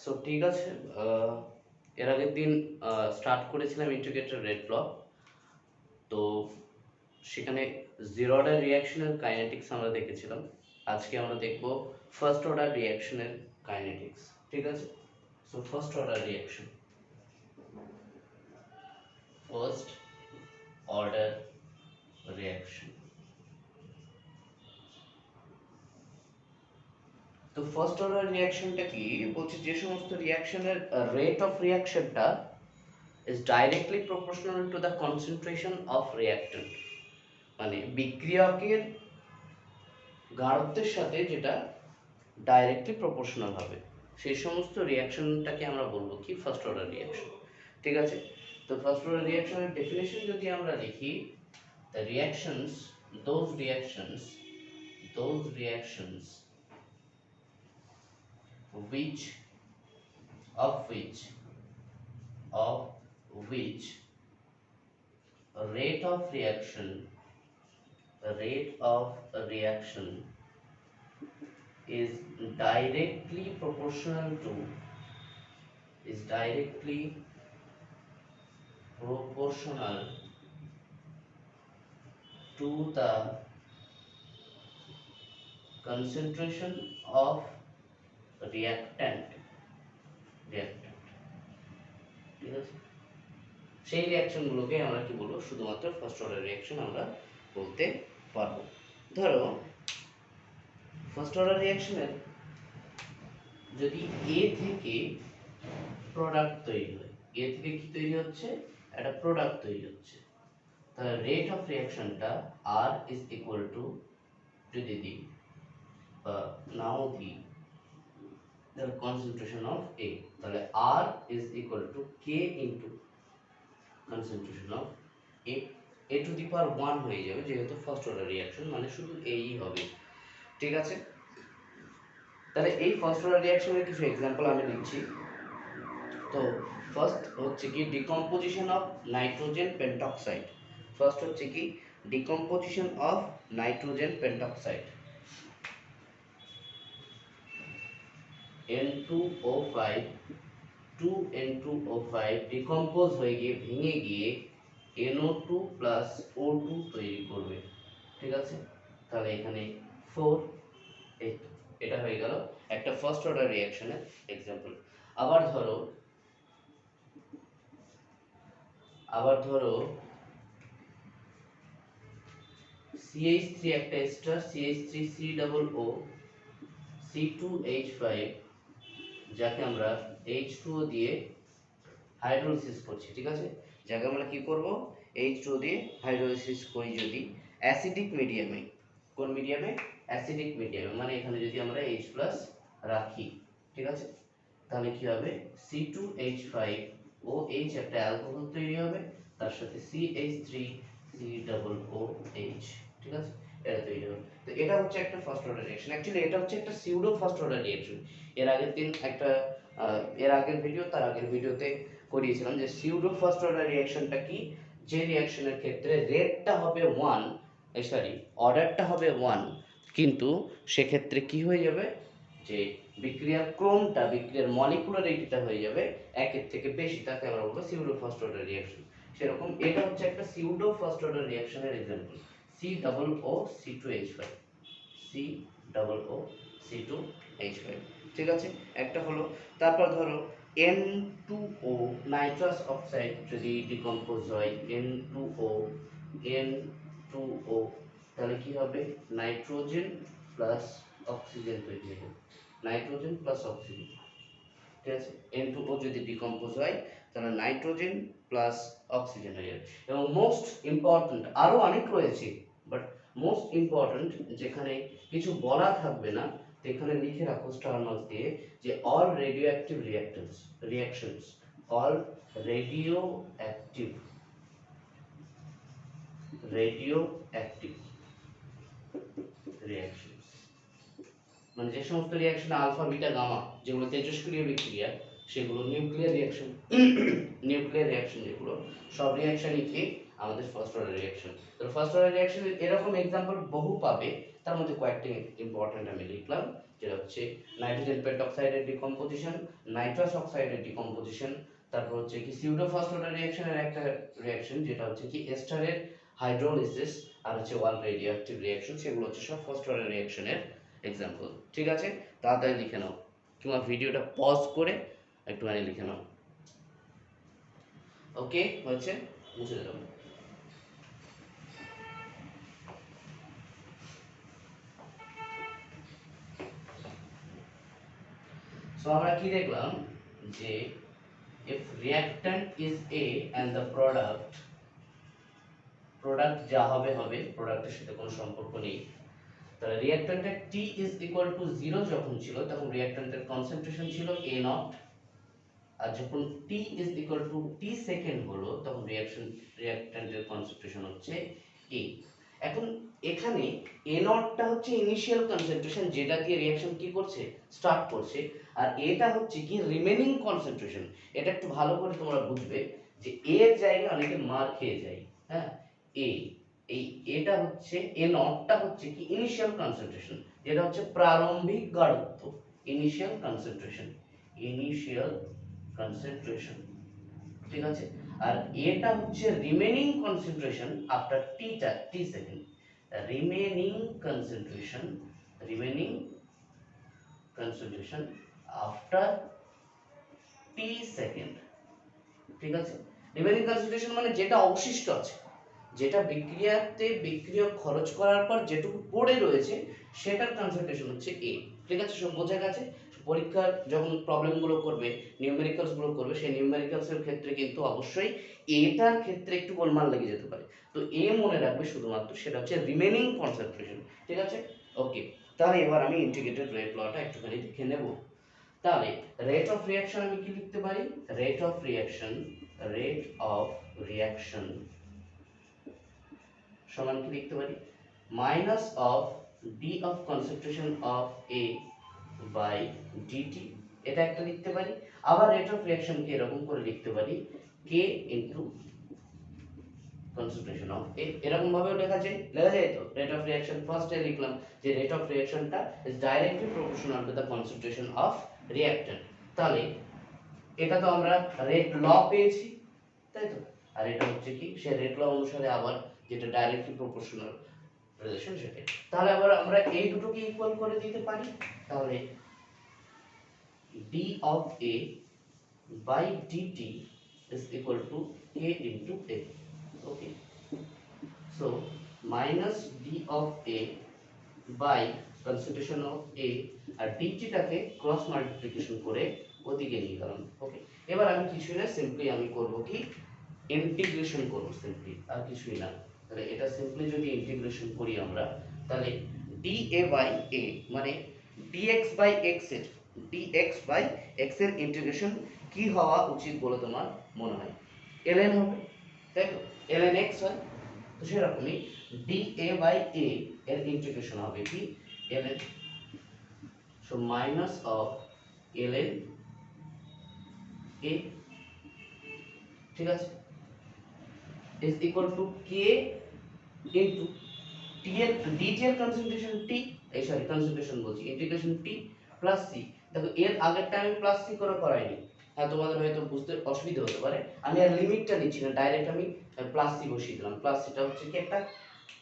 So ঠিক আছে, এর আগের দিন স্টার্ট করেছিলাম ইন্টিগ্রেটেড রেট ব্লক। তো সেখানে জিরো অর্ডার রিয়াকশনের কাইনেটিক্স আমরা দেখেছিলাম। আজকে আমরা দেখব ফার্স্ট অর্ডার রিয়াকশনের কাইনেটিক্স। ঠিক আছে, so first order reaction, first order reaction. তো ফার্স্ট অর্ডার রিয়াকশনটা কি বলছে, যে সমস্ত রিয়াকশনের রেট অফ রিয়াকশনটা is directly proportional to the concentration of reactant, মানে বিক্রিয়কের গাঢ়ত্বের সাথে যেটা ডাইরেক্টলি প্রপোর্শনাল হবে সেই সমস্ত রিয়াকশনটাকে আমরা বলবো কি ফার্স্ট অর্ডার রিয়াকশন। ঠিক আছে, তো ফার্স্ট অর্ডার রিয়াকশনের ডেফিনেশন যদি আমরা লিখি, the reactions those reactions which of which rate of reaction is directly proportional to the concentration of reactant। ঠিক আছে, সেই রিয়াকশনগুলোকে আমরা কি বলবো, শুধুমাত্র ফার্স্ট অর্ডার রিয়াকশন আমরা বলতে পারবো। ধরো ফার্স্ট অর্ডার রিয়াকশনের যদি এ থেকে প্রোডাক্ট তৈরি হয়, এ থেকে কি তৈরি হচ্ছে, একটা প্রোডাক্ট তৈরি হচ্ছে, তাহলে রেট অফ রিয়াকশনটা আর ইজ ইকুয়াল টু, যদি দিই বা নাও দিই, the concentration of A, তাহলে R is equal to K into concentration of A, A to the power 1 হয়ে যাবে, যেহেতু ফার্স্ট অর্ডার রিয়াকশন মানে শুধু এই হবে। ঠিক আছে, তাহলে এই ফার্স্ট অর্ডার রিয়াকশনের কিছু এক্সাম্পল আমি লিখছি। তো ফার্স্ট হচ্ছে কি decomposition of nitrogen pentoxide. First হচ্ছে কি decomposition of nitrogen pentoxide, N2O5 2N2O5 decompose হয়ে গিয়ে ভেঙে গিয়ে NO2 প্লাস O2 তৈরি করবে। ঠিক আছে, তাহলে এখানে 4, এটা হয়ে গেল একটা ফার্স্ট অর্ডার রিয়াকশনের এক্সাম্পল। আবার ধরো CH3 একটা এস্টার, CH3COO C2H5, যাকে আমরা H2O দিয়ে হাইড্রোলিসিস করছি। ঠিক আছে, যাকে আমরা কি করব, H2O দিয়ে হাইড্রোলিসিস করি যদি অ্যাসিডিক মিডিয়ামে। কোন মিডিয়ামে? অ্যাসিডিক মিডিয়ামে, মানে এখানে যদি আমরা H+ রাখি, ঠিক আছে, তাহলে কি হবে C2H5OH একটা অ্যালকোহল তৈরি হবে, তার সাথে CH3COOH। ঠিক আছে, এটা তৈরি হবে। তো এটা হচ্ছে একটা ফার্স্ট অর্ডার রিঅ্যাকশন। অ্যাকচুয়ালি এটা হচ্ছে একটা সিউডো ফার্স্ট অর্ডার রিঅ্যাকশন। এর আগের ভিডিও, তার আগের ভিডিওতে করিয়েছিলাম যে সিউডো ফার্স্ট অর্ডার রিঅ্যাকশনটা কি, যে রিঅ্যাকশনের ক্ষেত্রে রেটটা হবে 1, অর্ডারটা হবে 1, কিন্তু সেক্ষেত্রে কি হয়ে যাবে, যে বিক্রিয়ার ক্রমটা, বিক্রিয়ার মলিকুলারিটিটা হয়ে যাবে একের থেকে বেশি, তাকে আমরা বলবো সিউডো ফার্স্ট অর্ডার রিঅ্যাকশন। সেরকম এটা হচ্ছে একটা সিউডো ফার্স্ট অর্ডার রিঅ্যাকশনের example, COO C2H5, COO C2H5। ঠিক আছে, একটা হলো। তারপর ধরো N2O নাইট্রাস অক্সাইড যদি ডিকম্পোজ হয়, N2O, তাহলে কি হবে, নাইট্রোজেন প্লাস অক্সিজেন তৈরি হবে, নাইট্রোজেন প্লাস অক্সিজেন। ঠিক আছে, N2O যদি ডিকম্পোজ হয় তাহলে নাইট্রোজেন প্লাস অক্সিজেন হয়ে যাবে। এবং মোস্ট ইম্পর্ট্যান্ট, আরও অনেক রয়েছে, বাট মোস্ট ইম্পর্ট্যান্ট যেখানে কিছু বলা থাকবে না, এখানে লিখে রাখো স্টার মার্ক দিয়ে, যে all radio active reactions, all radio active reactions, মানে যে সমস্ত রিয়াকশন আলফা বিটা গামা, যেগুলো তেজস্ক্রিয় বিক্রিয়া, সেগুলো নিউক্লিয়ার রিয়াকশন যেগুলো, সব রিয়াকশনই কি আমাদের ফার্স্ট অর্ডার রিয়াকশন। তো ফার্স্ট অর্ডার রিয়াকশনের এরকম एग्जांपल বহু পাবে, তার মধ্যে কয়েকটি ইম্পর্টেন্ট আমি লিখলাম, যেটা হচ্ছে নাইট্রোজেন পেন্টক্সাইডের ডিকম্পোজিশন, নাইট্রাস অক্সাইডের ডিকম্পোজিশন, তারপর হচ্ছে কি সিউডো ফার্স্ট অর্ডার রিঅ্যাকশনের একটা রিঅ্যাকশন যেটা হচ্ছে কি এস্টারের হাইড্রোলিসিস আর হচ্ছে ওয়ান রেডিওঅ্যাক্টিভ রিঅ্যাকশন, সেগুলো হচ্ছে সব ফার্স্ট অর্ডার রিঅ্যাকশনের এক্সাম্পল। ঠিক আছে, তাড়াতাড়ি লিখে নাও কিংবা ভিডিওটা পজ করে একটুখানি লিখে নাও। ওকে, হচ্ছে মুছে দিলাম। সো আমরা কি দেখলাম যে if reactant is A and the product যা হবে হবে, প্রোডাক্টের সাথে কোনো সম্পর্ক নেই, তাহলে রিঅ্যাক্ট্যান্টের T is equal to 0 যখন ছিল তখন রিঅ্যাক্ট্যান্টের কনসেন্ট্রেশন ছিল A নট, আর যখন T is equal to T second হলো তখন রিঅ্যাক্ট্যান্টের কনসেন্ট্রেশন হচ্ছে A। এখন এখানে A নটটা হচ্ছে ইনিশিয়াল কনসেন্ট্রেশন যেটা দিয়ে রিঅ্যাকশন কি করছে, স্টার্ট করছে, আর এটা হচ্ছে কি রিমেনিং কনসেন্ট্রেশন। এটা একটু ভালো করে তোমরা বুঝবে যে A এর জায়গায় অনেকে মার খেয়ে যায়, হ্যাঁ, A এই এটা হচ্ছে A নটটা হচ্ছে কি ইনিশিয়াল কনসেন্ট্রেশন, যেটা হচ্ছে প্রারম্ভিক গাঢ়ত্ব, ইনিশিয়াল কনসেন্ট্রেশন, ঠিক আছে, আর এটা হচ্ছে রিমেনিং কনসেন্ট্রেশন আফটার টি সেকেন্ড, রিমেনিং কনসেন্ট্রেশন আফটার টি সেকেন্ড। ঠিক আছে, রিমেনিং কনসেন্ট্রেশন মানে যেটা অবশিষ্ট আছে, যেটা বিক্রিয়ক খরচ করার পর যেটুকু পড়ে রয়েছে সেটার কনসেন্ট্রেশন হচ্ছে A। ঠিক আছে, সব বোঝা গেছে। পরীক্ষার যখন প্রবলেমগুলো করবে, নিউমেরিক্যালসগুলো করবে, সেই নিউমেরিক্যালসের ক্ষেত্রে কিন্তু অবশ্যই এটার ক্ষেত্রে একটু গোলমাল লেগে যেতে পারে, তো A মনে রাখবে শুধুমাত্র, সেটা হচ্ছে রিমেনিং কনসেন্ট্রেশন। ঠিক আছে, ওকে। তাহলে এবার আমি ইন্টিগ্রেটেড রেট লটা একটুখানি দেখে নেব। তাহলে রেট অফ রিঅ্যাকশন আমি কি লিখতে পারি, রেট অফ রিঅ্যাকশন সমান কি লিখতে পারি, minus of d of concentration of A by dt, এটা একটা লিখতে পারি। আবার রেট অফ রিঅ্যাকশন কে এরকম করে লিখতে পারি, কে ইনটু কনসেন্ট্রেশন অফ এ, এরকম ভাবেও লেখা যায় তো। রেট অফ রিঅ্যাকশন ফার্স্টে লিখলাম যে রেট অফ রিঅ্যাকশনটা is directly proportional to the concentration of reactant. তাহলে এটা তো আমরা রেট ল পেয়েছি, তাই তো, আর এটা হচ্ছে কি সে রেট ল অনুসারে আবার যেটা ডাইরেক্টলি প্রপোর্শনাল রিলেশন সেটা। তাহলে আবার আমরা এই দুটোকে ইকুয়াল করে দিতে পারি, তাহলে d of a by dt is equal to k into a. Okay, so minus d of a by concentration of a আর dt টাকে ক্রস মাল্টিপ্লিকেশন করে ওদিকে নিয়ে গেলাম। ওকে, এবার আমি কিছুই না, সিম্পলি আমি করব কি ইন্টিগ্রেশন করব, সিম্পলি আর কিছুই না। তাহলে এটা সিম্পলি যদি ইন্টিগ্রেশন করি আমরা, তাহলে dA বাই a মানে dx বাই x এর ইন্টিগ্রেশন কি হওয়া উচিত বলে তোমার মনে হয়, ln হবে, তাই তো, ln x হয়, তো সেরকমই dA বাই a এর ইন্টিগ্রেশন হবে কি ln, so minus of ln a, ঠিক আছে, is equal to k into t এর dt এর কনসেন্ট্রেশন t, এই সরি কনসেন্ট্রেশন বলছি, ইন্টিগ্রেশন t প্লাস c। দেখো এর আগেরটা আমি প্লাস c করে করাইনি, হ্যাঁ তোমাদের হয়তো বুঝতে অসুবিধা হতে পারে, আমি আর লিমিটটা নিচ্ছি না, ডাইরেক্ট আমি প্লাস c বসিয়ে দিলাম। প্লাস cটা হচ্ছে কি একটা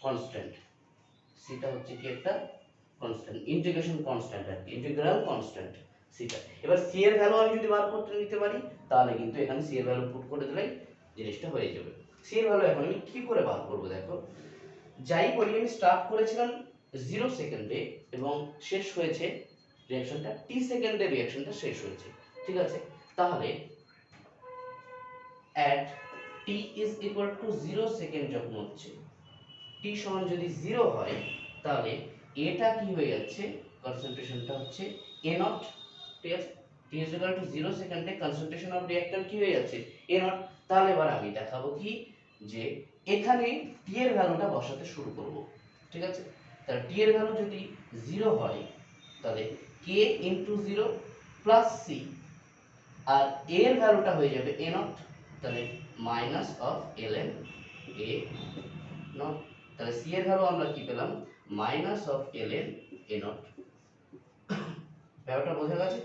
কনস্ট্যান্ট, cটা হচ্ছে কি একটা কনস্ট্যান্ট, ইন্টিগ্রেশন কনস্ট্যান্ট আর ইন্টিগ্রাল কনস্ট্যান্ট cটা। এবার c এর ভ্যালু আমি যদি বার করতে নিতে পারি, তাহলে কিন্তু এখানে c এর ভ্যালু পুট করে দিলেই জিনিসটা হয়ে যাবে। c এর ভ্যালু এখন আমি কি করে বার করব, দেখো যাই বলি আমি স্টার্ট করেছিলাম 0 সেকেন্ডে এবং শেষ হয়েছে রিঅ্যাকশনটা t সেকেন্ডে, রিঅ্যাকশনটা শেষ হয়েছে। ঠিক আছে, তাহলে at t is equal to 0 second যখন হচ্ছে, t সমান যদি 0 হয়, তাহলে এটা কি হয়ে যাচ্ছে, কনসেন্ট্রেশনটা হচ্ছে a নট। ঠিক আছে, t is equal to 0 সেকেন্ডে কনসেন্ট্রেশন অফ রিঅ্যাক্ট্যান্ট কি হয়ে যাচ্ছে, a নট। তাহলে এবার আমি দেখাবো কি যে এখানে t এর ভ্যালুটা বসাতে শুরু করব। ঠিক আছে, তাহলে t এর ভ্যালু যদি 0 হয়, তাহলে k ইনটু 0 প্লাস c, আর a এর ভ্যালুটা হয়ে যাবে a নট, তাহলে minus of ln a naught. তাহলে c এর ভ্যালু আমরা কি পেলাম, minus of ln a naught. ব্যাপারটা বোঝা গেছে?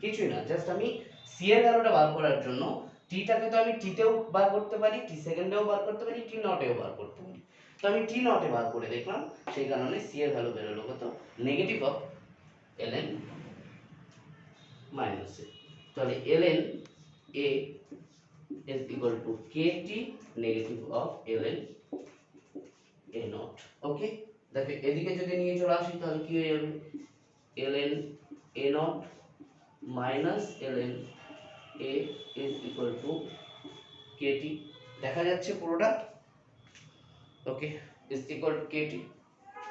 কিছুই না, জাস্ট আমি সি এর ভ্যালুটা বার করার জন্য টিটাকে তো আমি টিতেও বার করতে পারি, টি সেকেন্ডেও বার করতে পারি, টি নটেও বার করতে পারি। তো আমি টি নটে বার করে দেখলাম, সেই কারণে সি এর ভ্যালু বেরোলো কত, নেগেটিভ অফ ln মাইনাস এ। তাহলে ln a is equal to kt negative of ln a naught। ওকে, দেখো এদিকে যদি নিয়ে চলে আসি তাহলে কি হয়ে যাবে, ln a naught minus ln a is equal to kt। দেখা যাচ্ছে পুরোটা? ওকে, is equal to kt।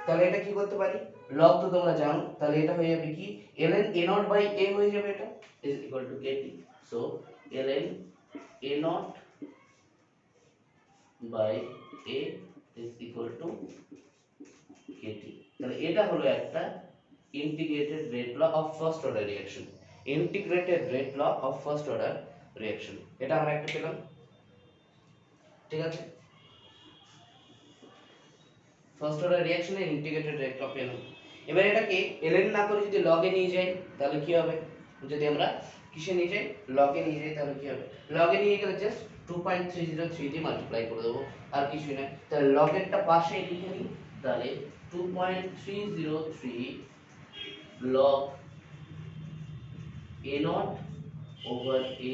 তাহলে এটা কি করতে পারি, লগ তো তোমরা জানো, তাহলে এটা হয়ে যাবে কি ln a naught by a হয়ে যাবে, এটা is equal to kt। So ln a naught by a is equal to kt। তাহলে এটা হলো একটা integrated rate law of first order reaction, integrated rate law of first order reaction, এটা আমরা একটা পেলাম। ঠিক আছে, ফার্স্ট অর্ডার রিঅ্যাকশনের ইন্টিগ্রেটেড রেট ল পেলাম। এবার এটাকে ln না করে যদি লগে নিয়ে যাই তাহলে কি হবে, যদি আমরা কিসে নিয়ে যাই, লগে নিয়ে যাই, তাহলে কি হবে, লগে নিয়ে গেলে জাস্ট 2.303 দিয়ে মাল্টিপ্লাই করে দেবো, আর কিছুই না। তাহলে লগেরটা পাশে লিখে নিই, তাহলে 2.303 log a naught over a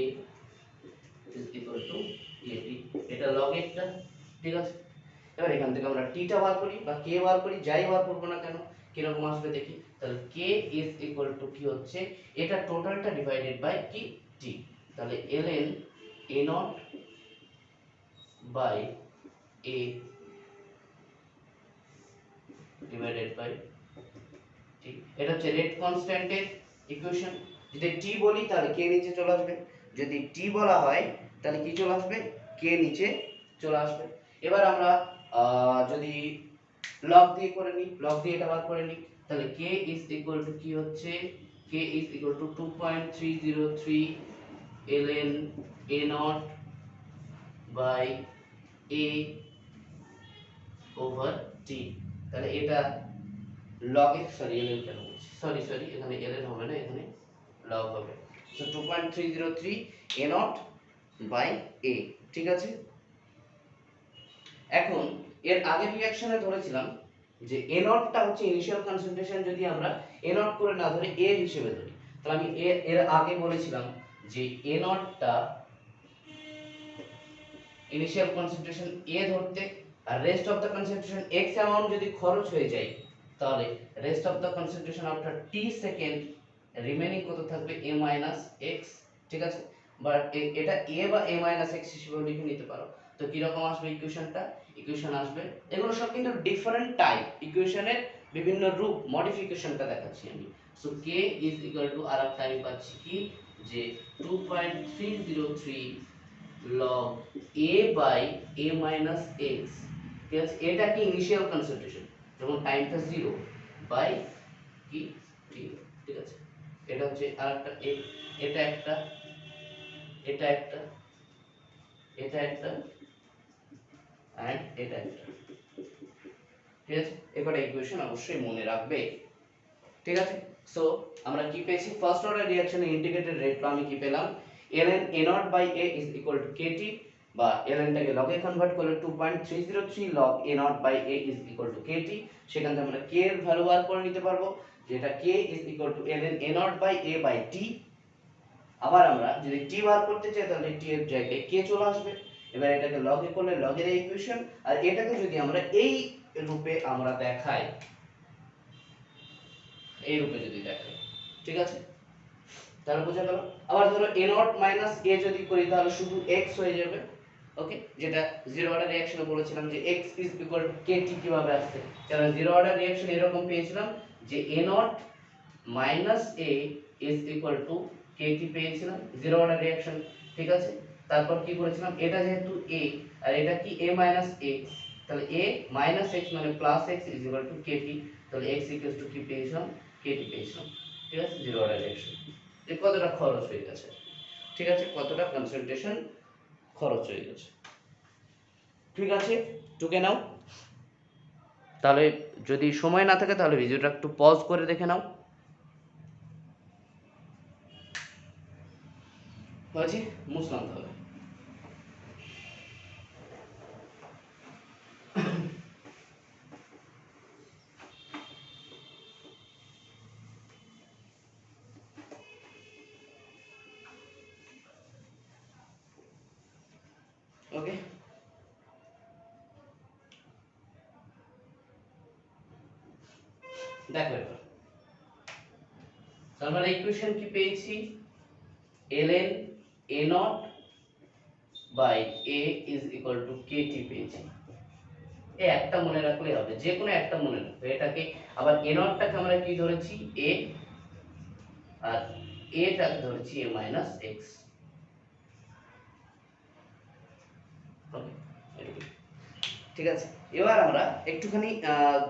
is equal to kt। এটা log একটা, ঠিক আছে। এবার এখান থেকে আমরা টিটা বার করি বা কে বার করি, যাই বার করবো না কেন কিরকম আসবে দেখি। তাহলে কে ইজ ইকুয়াল টু কি হচ্ছে, এটা টোটালটা ডিভাইডেড বাই কি, টি। তাহলে ln a naught by a divided by t, এটা হচ্ছে রেট কনস্ট্যান্টের ইকুয়েশন। যদি টি বলি তাহলে কে নিচে চলে আসবে, যদি টি বলা হয় তাহলে কি চলে আসবে, কে নিচে চলে আসবে। এবার আমরা যদি লগ দিয়ে করে নিই, লগ দিয়ে এটা বার করে নিই, তাহলে k ইজ ইকুয়াল টু কি হচ্ছে, k is equal to 2.303 ln a naught by a over t। তাহলে এটা log x, সরি ln কেন বলছি, সরি এখানে ln হবে না, এখানে log হবে। So 2.303 a naught by a, ঠিক আছে। এখন এর আগের রিঅ্যাকশনে ধরেছিলাম যে a naught টা হচ্ছে ইনিশিয়াল কনসেন্ট্রেশন, যদি আমরা a naught করে না ধরে a হিসেবে ধরি, তাহলে আমি এর আগে বলেছিলাম যে a naught টা ইনিশিয়াল কনসেন্ট্রেশন a ধরতে, আর rest of the concentration x amount যদি খরচ হয়ে যায়, তাহলে rest of the concentration after t second remaining কত থাকবে, a মাইনাস x। ঠিক আছে, বাট এটা a বা a মাইনাস x হিসেবে লিখে নিতে পারো। তো কি রকম আসবে ইকুয়েশনটা, ইকুয়েশন আসবে, এগুলো সব কিন্তু ডিফারেন্ট টাইপ, ইকুয়েশনের বিভিন্ন রূপ, মডিফিকেশনটা দেখাচ্ছি আমি। So k is equal two, আরেকটা আমি পাচ্ছি কি, যে 2.303 log a by a minus x, ঠিক আছে। এটা কি ইনিশিয়াল কনসেন্ট্রেশন যখন টাইমটা 0 বাই কি t, ঠিক আছে। এটা হচ্ছে আরেকটা, এটা একটা, এটা একটা, এটা একটা, এন্ড এটা একটা, ঠিক আছে। এবারে ইকুয়েশন অবশ্যই মনে রাখবে, ঠিক আছে। সো আমরা কি পেয়েছি, ফার্স্ট অর্ডার রিঅ্যাকশনের ইন্টিগ্রেটেড রেট আমি কি পেলাম, ln a naught by a is equal to kt, বা ln টাকে লগে কনভার্ট করলে 2.303 log a naught by a is equal to kt। সেখান থেকে আমরা k এর ভ্যালু বার করে নিতে পারবো, যেটা k is equal to ln a naught by a by t। আবার আমরা যদি t বার করতে চাই তাহলে t এর জায়গায় k চলে আসবে। এবার এটাকে লগে করলে লগের ইকুয়েশন, আর এটাকে যদি আমরা এই রূপে আমরা দেখাই, এই রূপে যদি দেখাই, ঠিক আছে, তাহলে বোঝা গেল। আবার ধরো a naught minus a যদি করি তাহলে শুধু x হয়ে যাবে। ওকে, যেটা জিরো অর্ডার রিঅ্যাকশনে বলেছিলাম যে x is equal to kt কিভাবে আসছে, কারণ জিরো অর্ডার রিঅ্যাকশন এরকম পেয়েছিলাম যে a naught minus a is equal to kt পেয়েছিলাম জিরো অর্ডার রিঅ্যাকশন, ঠিক আছে। তারপর কি করেছিলাম, এটা যেহেতু a আর এটা কি a minus x, তাহলে a minus x মানে plus x is equal to kt, তাহলে x equals to কি পেয়েছিলাম, kt পেয়েছিলাম, ঠিক আছে, জিরো অর্ডার রিঅ্যাকশন। যে কতটা খরচ হয়ে গেছে, ঠিক আছে, কতটা কনসেন্ট্রেশন খরচ হয়ে গেছে, ঠিক আছে, টুকে নাও। তাহলে যদি সময় না থাকে তাহলে ভিডিওটা একটু পজ করে দেখে নাও। হয়েছে, মুছলাম তাহলে। ওকে, দেখো এবার আমরা ইকুয়েশন কি পেয়েছি, ln a naught by a is equal to kt পেয়েছি। এই একটা মনে রাখলেই হবে, যে কোনো একটা মনে রাখবে এটাকে। আবার a নটটাকে আমরা কি ধরেছি, a, আর a টাকে ধরেছি a মাইনাস x। ওকে, এটুকুই। ঠিক আছে, এবার আমরা একটুখানি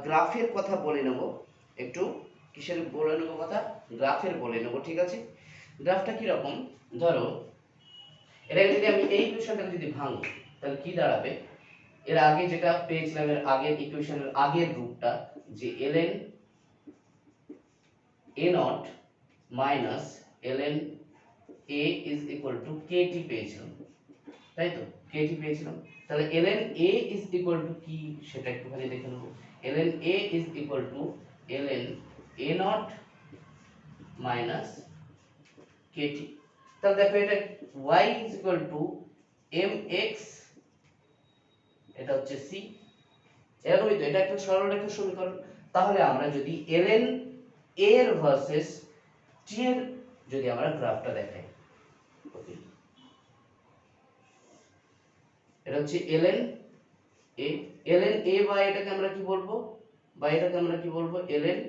গ্রাফের কথা বলে নেব। একটু কিসের বলে নেব কথা, গ্রাফের বলে নেব। ঠিক আছে, গ্রাফটা কি রকম, ধরো এটাকে যদি আমি এই ইকুয়েশনটাকে যদি ভাঙি তাহলে কি দাঁড়াবে, এর আগে যেটা পেয়েছিলাম এর আগের ইকুয়েশনের আগের রূপটা, যে ln a not minus ln a is equal to kt পেয়েছিলাম, তাই তো, kt পেয়েছিলাম। তাহলে ln a is equal to কি সেটা একটুখানি দেখে নেব। ln a is equal two ln a not minus kt। তাহলে দেখো এটা y is equal two mx, এটা হচ্ছে c, এরকমই তো, এটা একটা সরলরেখার সমীকরণ। তাহলে আমরা যদি ln a এর ভার্সেস t এর যদি আমরা গ্রাফটা দেখাই, এটা হচ্ছে ln a, ln a by এটাকে আমরা কি বলবো, বাই এটাকে আমরা কি বলবো, ln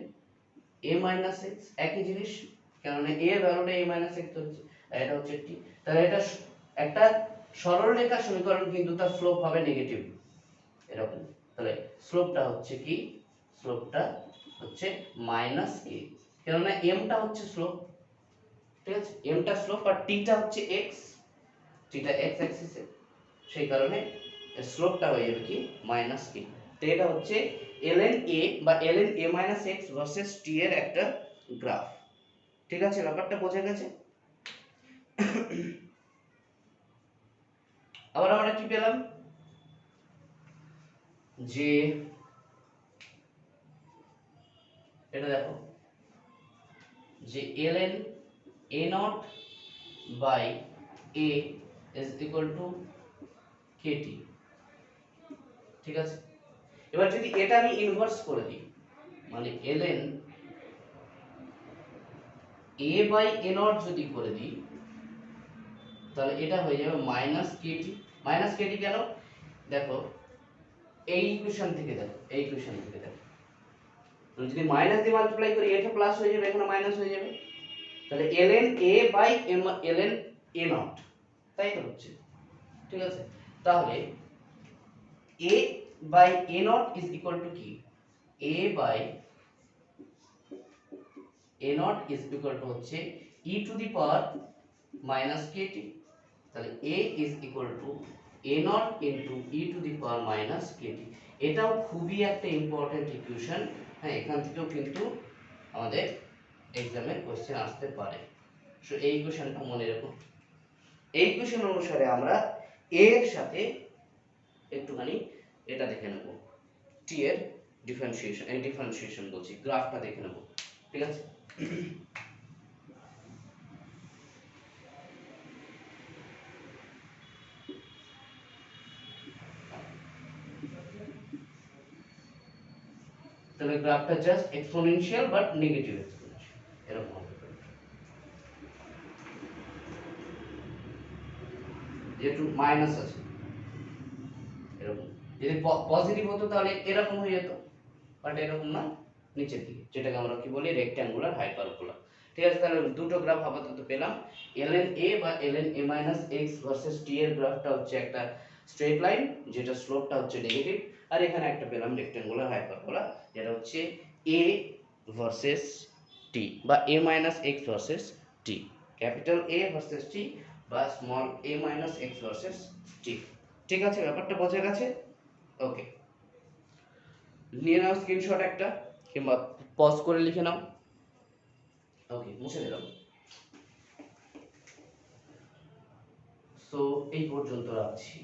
a মাইনাস x, একই জিনিস, কারণ a এর ভ্যালুটা a মাইনাস x হচ্ছে, আর এটা হচ্ছে t। তাহলে এটা একটা সরলরেখা সমীকরণ, কিন্তু তার স্লোপ হবে নেগেটিভ এরকম। তাহলে স্লোপটা হচ্ছে কি, স্লোপটা হচ্ছে মাইনাস k, কেননা m টা হচ্ছে স্লোপ। ঠিক আছে, m টা স্লোপ আর t টা হচ্ছে x, t টা x অ্যাক্সিসে, সেই কারণে স্লোপটা হয়ে যাবে কি মাইনাস k। তো এটা হচ্ছে ln a বা ln a minus x versus t এর একটা গ্রাফ। ঠিক আছে, ব্যাপারটা বোঝা গেছে। আবার আমরা কি পেলাম, যে এটা দেখো, যে ln a naught by a is equal to kt। ঠিক আছে, এবার যদি এটা আমি ইনভার্স করে দিই, মানে ln a by a naught যদি করে দিই, তাহলে এটা হয়ে যাবে মাইনাস kt। মাইনাস kt কেন, দেখো এই ইকুয়েশন থেকে দেখো, এই ইকুয়েশন থেকে দেখো, আমি যদি মাইনাস দিয়ে মাল্টিপ্লাই করি এটা প্লাস হয়ে যাবে, এখানে মাইনাস হয়ে যাবে। তাহলে ln a by ln a naught, তাই তো হচ্ছে। ঠিক আছে, তাহলে a by a naught is equal to কি, a by a naught is equal to হচ্ছে e to the power minus kt। তাহলে a is equal to a naught into e to the power minus kt। এটাও খুবই একটা important equation. হ্যাঁ, এখান থেকেও কিন্তু আমাদের এক্সামে কোশ্চেন আসতে পারে, সো এই ইকুয়েশনটা মনে রাখো। এই ইকুয়েশন অনুসারে আমরা a এর সাথে একটুখানি এটা দেখে নেব, t এর ডিফারেন্সিয়েশন, এই ডিফারেন্সিয়েশন বলছি, গ্রাফটা দেখে নেব। ঠিক আছে, তাহলে গ্রাফটা just exponential but negative exponential এরকম হবে, যেহেতু মাইনাস আছে এরকম। যদি পজিটিভ হতো তাহলে এরকম হয়ে যেত, বাট এরকম না, নিচের দিকে, যেটাকে আমরা কি বলি রেক্ট্যাঙ্গুলার হাইপারবোলা। ঠিক আছে, তাহলে দুটো গ্রাফ আপাতত পেলাম, ln a বা ln a minus x versus t এর গ্রাফটা হচ্ছে একটা স্ট্রেট লাইন, যেটা স্লোপটা হচ্ছে নেগেটিভ, আর এখানে একটা পেলাম রেক্ট্যাঙ্গুলার হাইপারবোলা, যেটা হচ্ছে a ভার্সেস t বা a minus x versus t, capital A versus t বা small a minus x versus t। ঠিক আছে, ব্যাপারটা বোঝা গেছে। ওকে, নিয়ে নাও স্ক্রিনশট একটা, কিংবা পজ করে লিখে নাও। ওকে, মুছে দিলাম। সো এই পর্যন্ত রাখছি।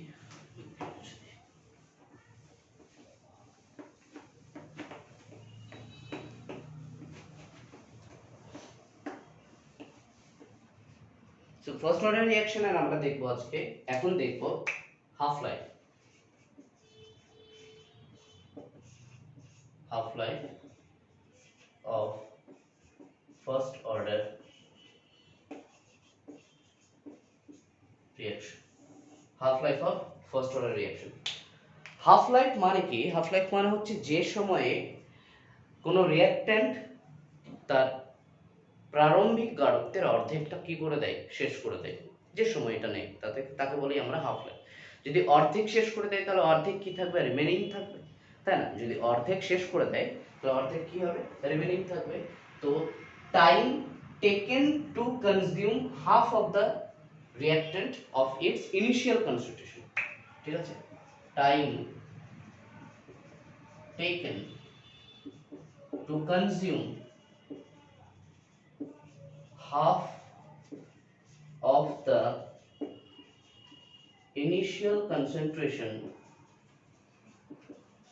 সো ফার্স্ট অর্ডার রিঅ্যাকশনের আমরা দেখব আজকে, এখন দেখব half life. half life of first order reaction, half life of first order reaction। Half life মানে কি? হাফ লাইফ মানে হচ্ছে যে সময়ে কোনো রিঅ্যাকট্যান্ট তার প্রারম্ভিক গাঢ়ত্বের অর্ধেকটা কি করে দেয়, শেষ করে দেয়। যে সময়টা নেই তাকে বলি আমরা হাফ লাইফ। যদি অর্ধেক শেষ করে দেয় তাহলে অর্ধেক কি থাকবে, রিমেনিং থাকবে, তাই না? যদি অর্ধেক শেষ করে দেয় তাহলে অর্ধেক কি হবে, রিমেনিং থাকবে। তো time taken to consume half of the reactant of its initial constitution, ঠিক আছে? Time taken to consume half of the initial concentration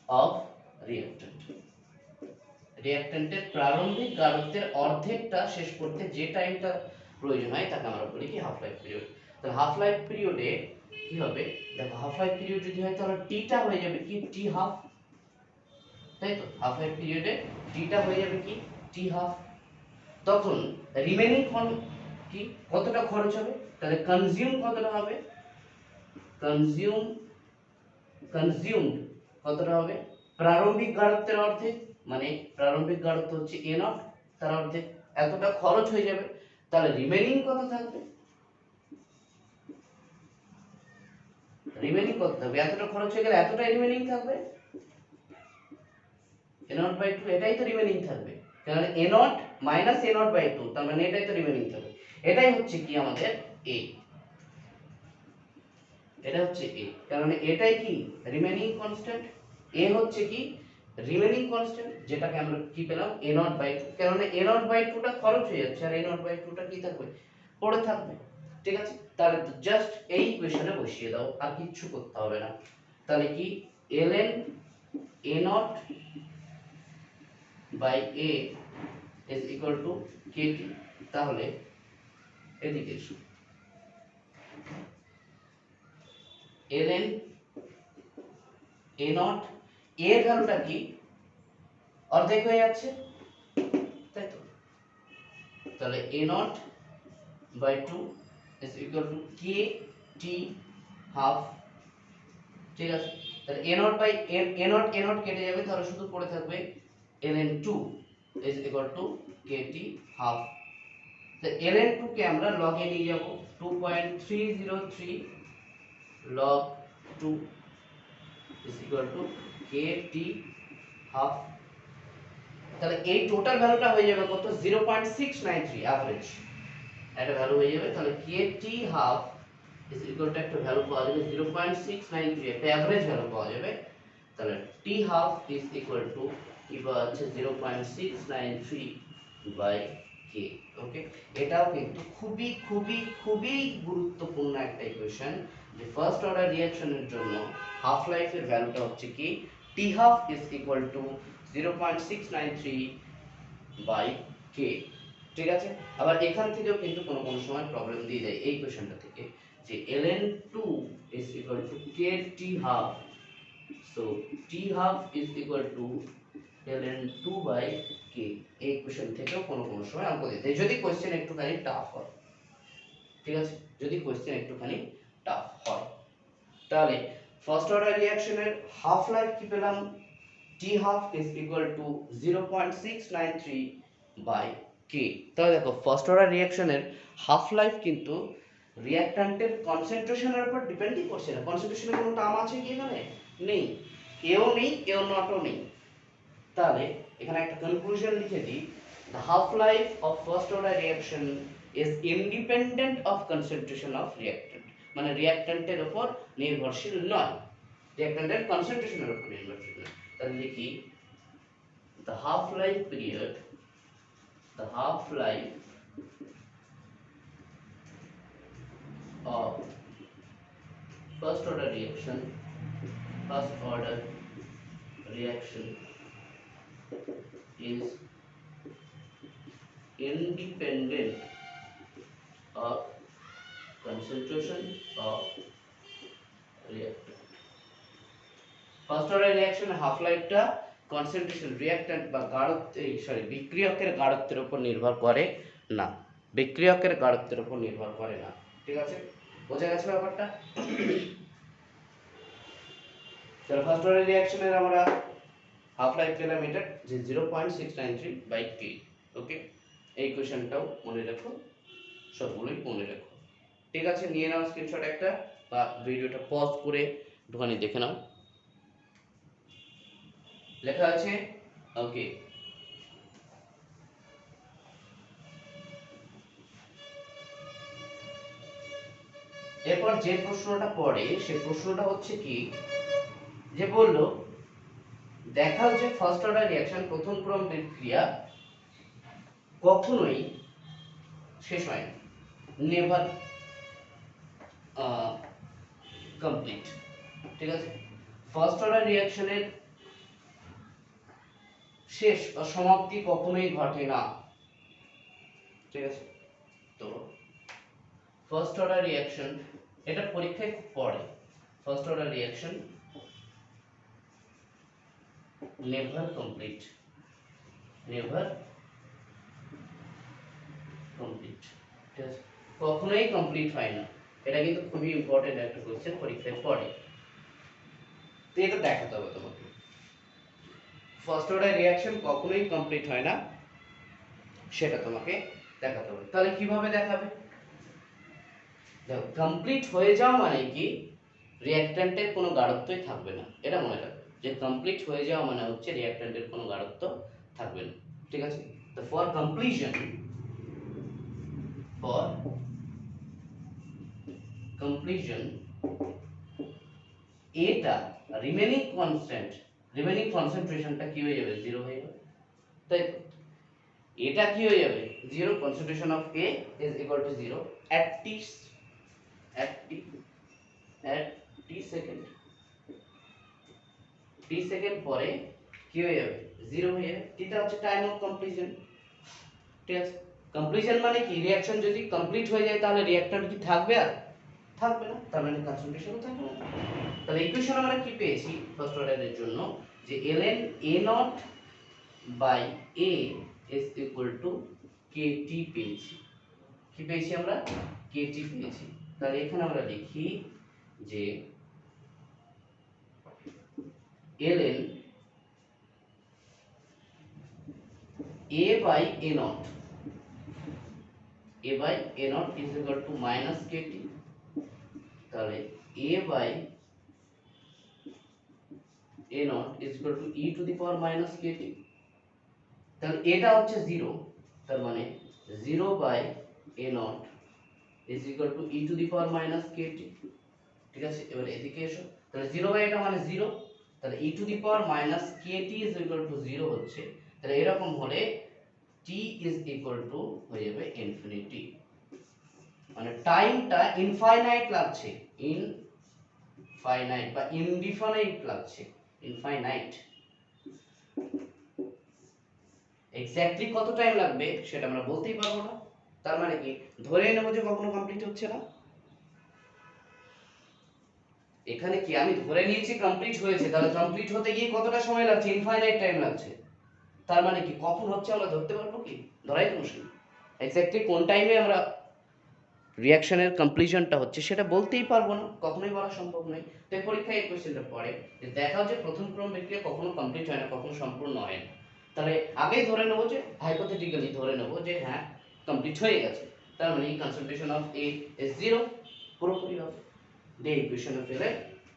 of reactant, রিঅ্যাকট্যান্টের প্রারম্ভিক গাঢ়ত্বের অর্ধেকটা শেষ করতে যে টাইমটা প্রয়োজন হয় তাকে আমরা বলি কি, হাফ লাইফ পিরিয়ড। তাহলে হাফ লাইফ পিরিয়ডে কি হবে, দেখো হাফ লাইফ পিরিয়ড যদি হয় তাহলে টিটা হয়ে যাবে কি, টি হাফ, তাই তো? হাফ লাইফ পিরিয়ডে টিটা হয়ে যাবে কি, টি হাফ। তখন রিমেনিং কি কতটা খরচ হবে, তাহলে কনজিউম কতটা হবে, কনজিউমড কতটা হবে, প্রারম্ভিক গাঢ়ত্বের অর্ধেক, মানে প্রারম্ভিক গাঢ়ত্ব হচ্ছে এ নট, তার অর্ধেক, এতটা খরচ হয়ে যাবে। তাহলে রিমেনিং কত থাকবে, রিমেনিং কত থাকবে, এতটা খরচ হয়ে গেলে এতটাই রিমেনিং থাকবে, এ নট বাই 2, এটাই তো রিমেনিং থাকবে, কারণ a naught minus a naught by 2, তার মানে এটাই তো রিমেনিং থাকবে। এটাই হচ্ছে কি আমাদের এ, এটা হচ্ছে এ, কারণ এটাই কি রিমেনিং কনস্ট্যান্ট, এ হচ্ছে কি রিমেনিং কনস্ট্যান্ট, যেটাকে আমরা কি পেলাম এ নট বাই 2, কারণ এ নট বাই 2 টা খরচ হয়ে যাচ্ছে আর এ নট বাই 2 টা কি থাকবে, পড়ে থাকবে, ঠিক আছে? তাহলে জাস্ট এই ইকুয়েশনে বসিয়ে দাও, আর কিচ্ছু করতে হবে না। তাহলে কি ln a naught by a is equal to kt। তাহলে এদিকে এসো, ln a নট, এর ভ্যালুটা কি অর্ধেক হয়ে যাচ্ছে, তাই তো? তাহলে a naught by 2 is equal to kt half, ঠিক আছে? তাহলে a naught by a naught কেটে যাবে, তাহলে শুধু পড়ে থাকবে ln 2 is equal to kt half. তো ln 2 কে আমরা log এ নিয়ে যাব, 2.303 log 2 is equal to kt half. তাহলে এই টোটাল ভ্যালুটা হয়ে যাবে কত, 0.693 এভারেজ একটা ভ্যালু হয়ে যাবে। তাহলে kt half is equal to একটা ভ্যালু পাওয়া যাবে 0.693, একটা এভারেজ ভ্যালু পাওয়া যাবে। তাহলে t half is equal to কি পাওয়া যাচ্ছে 0.693 বাই k। ওকে, এটাও কিন্তু খুবই খুবই খুবই গুরুত্বপূর্ণ একটা ইকুয়েশন, যে ফার্স্ট অর্ডার রিঅ্যাকশনের জন্য হাফ লাইফের ভ্যালুটা হচ্ছে কি, t half is equal to 0.693 by k, ঠিক আছে? আবার এখান থেকেও কিন্তু কোনো কোনো সময় প্রবলেম দিয়ে দেয় এই কোশ্চেনটা থেকে, যে ln 2 is equal to kt half, so t half is equal to ln 2 by k। এই কোশ্চেন থেকেও কোনো কোনো সময় অঙ্ক দিতে দেয়, যদি কোশ্চেন একটুখানি টাফ হয়, ঠিক আছে? যদি কোশ্চেন একটুখানি টাফ হয়। তাহলে ফার্স্ট অর্ডার রিঅ্যাকশনের হাফ লাইফ কি পেলাম, t half is equal to 0.693 by k। তাহলে দেখো ফার্স্ট অর্ডার রিঅ্যাকশনের হাফ লাইফ কিন্তু রিঅ্যাকট্যান্টের কনসেন্ট্রেশনের উপর ডিপেন্ডই করছে না। কনসেন্ট্রেশনের কোনো টার্ম আছে কি এখানে, নেই, এও নেই এও নটও নেই। তাহলে এখানে একটা কনক্লুশন লিখে দিই, the half life of first order reaction is independent of concentration of reactant, মানে রিঅ্যাকট্যান্টের উপর নির্ভরশীল নয়, রিঅ্যাকট্যান্টের কনসেন্ট্রেশনের উপর নির্ভরশীল নয়। তাহলে লিখি the half life period, the half life of first order reaction is independent of concentration of reactant. First order reaction half লাইফটা কনসেন্ট্রেশন রিঅ্যাক্ট্যান্ট বা গাঢ়ত্ব বিক্রিয়কের গাঢ়ত্বের উপর নির্ভর করে না, বিক্রিয়কের গাঢ়ত্বের উপর নির্ভর করে না। ঠিক আছে, বোঝা গেছে ব্যাপারটা? তাহলে ফার্স্ট অর্ডার রিঅ্যাকশনের আমরা হাফ লাইফ পেলাম এটা যে 0.693/K। ওকে, এই কোশ্চেনটাও মনে রাখো, সবগুলোই মনে রাখো। ঠিক আছে, নিয়ে নাও স্ক্রিনশট একটা বা ভিডিওটা পজ করে একটুখানি দেখে নাও। লেখা আছে ওকে। এরপর যে প্রশ্নটা পড়ে সে প্রশ্নটা হচ্ছে কি, যে বলল দেখাও যে ফার্স্ট অর্ডার রিঅ্যাকশন প্রথম ক্রম বিক্রিয়া কখনোই শেষ হয় না, নেভার কমপ্লিট। ঠিক আছে, ফার্স্ট অর্ডার রিঅ্যাকশনের শেষ বা সমাপ্তি কখনোই ঘটে না। ঠিক আছে, তো ফার্স্ট অর্ডার রিঅ্যাকশন এটা পরীক্ষায় পড়ে, first order reaction never complete, never complete. ঠিক আছে, কখনোই কমপ্লিট হয় না, এটা কিন্তু খুবই ইম্পর্টেন্ট একটা কোশ্চেন, পরীক্ষায় পড়ে। তো এটা দেখাতে হবে তোমাকে, ফার্স্ট অর্ডার রিঅ্যাকশন কখনোই কমপ্লিট হয় না, সেটা তোমাকে দেখাতে হবে। তাহলে কিভাবে দেখাবে? দেখো, কমপ্লিট হয়ে যাওয়া মানে কি, রিঅ্যাকট্যান্টের কোনো গাঢ়ত্বই থাকবে না, এটা মনে রাখবে যে কমপ্লিট হয়ে যাওয়া মানে হচ্ছে রিঅ্যাকট্যান্টের কোনো গাঢ়ত্ব থাকবে না। ঠিক আছে, তো ফর কমপ্লিশন এটা রিমেনিং কনসেন্ট্রেশনটা কি হয়ে যাবে, জিরো হয়ে যাবে। তাই এটা কি হয়ে যাবে, zero, concentration of A is equal two zero at t second, t second পরে কি হয়ে যাবে, জিরো হয়ে যাবে। এটা হচ্ছে টাইম অফ কমপ্লিশন। ঠিক আছে, কমপ্লিশন মানে কি, রিঅ্যাকশন যদি কমপ্লিট হয়ে যায় তাহলে রিঅ্যাক্ট্যান্ট কি থাকবে, আর থাকবে না, তার মানে কনসেন্ট্রেশনও থাকবে না। তাহলে ইকুয়েশন আমরা কি পেয়েছি ফার্স্ট অর্ডারের জন্য, যে ln A0/A is equal to KT পেয়েছি। কি পেয়েছি আমরা, KT পেয়েছি। তাহলে এখানে আমরা লিখি যে ln A/A0 is equal to minus KT। তাহলে A/A0 is equal to e to the power minus KT। তাহলে এটা হচ্ছে 0, তার মানে 0/A0 is equal to e to the power minus KT। ঠিক আছে, এবার এদিকে এসো, তাহলে 0/এটা মানে 0, তাহলে e to the power minus KT is equal to 0 হচ্ছে। তাহলে এরকম হলে t is equal to হয়ে যাবে ইনফিনিটি, মানে টাইমটা ইনফাইনাইট লাগছে, ইনফাইনাইট বা ইনডিফাইনাইট লাগছে, ইনফাইনাইট। এক্স্যাক্টলি কত টাইম লাগবে সেটা আমরা বলতেই পারবো না, তার মানে কি ধরে নেব যে কখনো কমপ্লিট হচ্ছে না। এখানে কি আমি ধরে নিয়েছি কমপ্লিট হয়েছে, তাহলে কমপ্লিট হতে গিয়ে কতটা সময় লাগছে, ইনফাইনাইট টাইম লাগছে। তার মানে কি কখন হচ্ছে আমরা ধরতে পারবো কি, ধরাই তো মুশকিল। এক্স্যাক্টলি কোন টাইমে আমরা রিঅ্যাকশনের কমপ্লিশনটা হচ্ছে সেটা বলতেই পারবো না, কখনোই বলা সম্ভব নয়। তো পরীক্ষায় এই কোশ্চেনটা পড়ে যে দেখাও যে প্রথম ক্রম বিক্রিয়া কখনো কমপ্লিট হয় না, কখনো সম্পূর্ণ হয় না। তাহলে আগেই ধরে নেবো যে হাইপোথেটিক্যালি ধরে নেবো যে হ্যাঁ কমপ্লিট হয়ে গেছে, তার মানে কনসেন্ট্রেশন অফ A ইজ 0 পুরোপুরি হবে। দিয়ে ইকুয়েশনে ফেলে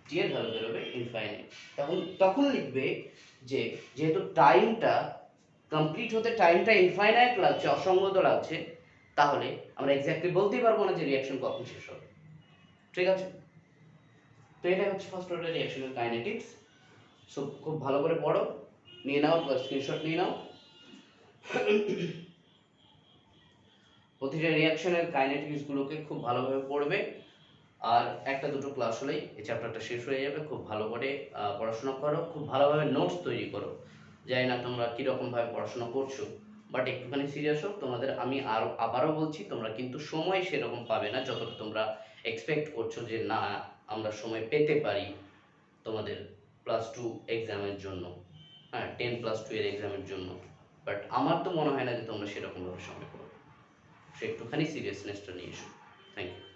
t এর ভ্যালু বেরোবে ইনফাইনাইট। তখন লিখবে যে যেহেতু টাইমটা কমপ্লিট হতে টাইমটা ইনফাইনাইট লাগছে, অসঙ্গত লাগছে, তাহলে আমরা এক্স্যাক্টলি বলতেই পারবো না যে রিঅ্যাকশন কখন শেষ হবে। ঠিক আছে, তো এটা হচ্ছে ফার্স্ট অর্ডার রিঅ্যাকশনের কাইনেটিক্স। সো খুব ভালো করে পড়ো, নিয়ে নাও, স্ক্রিনশট নিয়ে নাও। প্রতিটা রিঅ্যাকশনের কাইনেটিক্স গুলোকে খুব ভালোভাবে পড়বে, আর একটা দুটো ক্লাস হলেই এই চ্যাপ্টারটা শেষ হয়ে যাবে। খুব ভালো করে পড়াশোনা করো, খুব ভালোভাবে নোটস তৈরি করো। জানি না তোমরা কীরকমভাবে পড়াশোনা করছো, বাট একটুখানি সিরিয়াস হোক। তোমাদের আমি আবারও বলছি, তোমরা কিন্তু সময় সেরকম পাবে না যতটা তোমরা এক্সপেক্ট করছো যে না আমরা সময় পেতে পারি তোমাদের +2 এক্সামের জন্য, হ্যাঁ 10+2 এর এক্সামের জন্য। বাট আমার তো মনে হয় না যে তোমরা সেরকমভাবে সময় পাবে। সে একটুখানি সিরিয়াসনেসটা নিয়ে এসো। Thank you.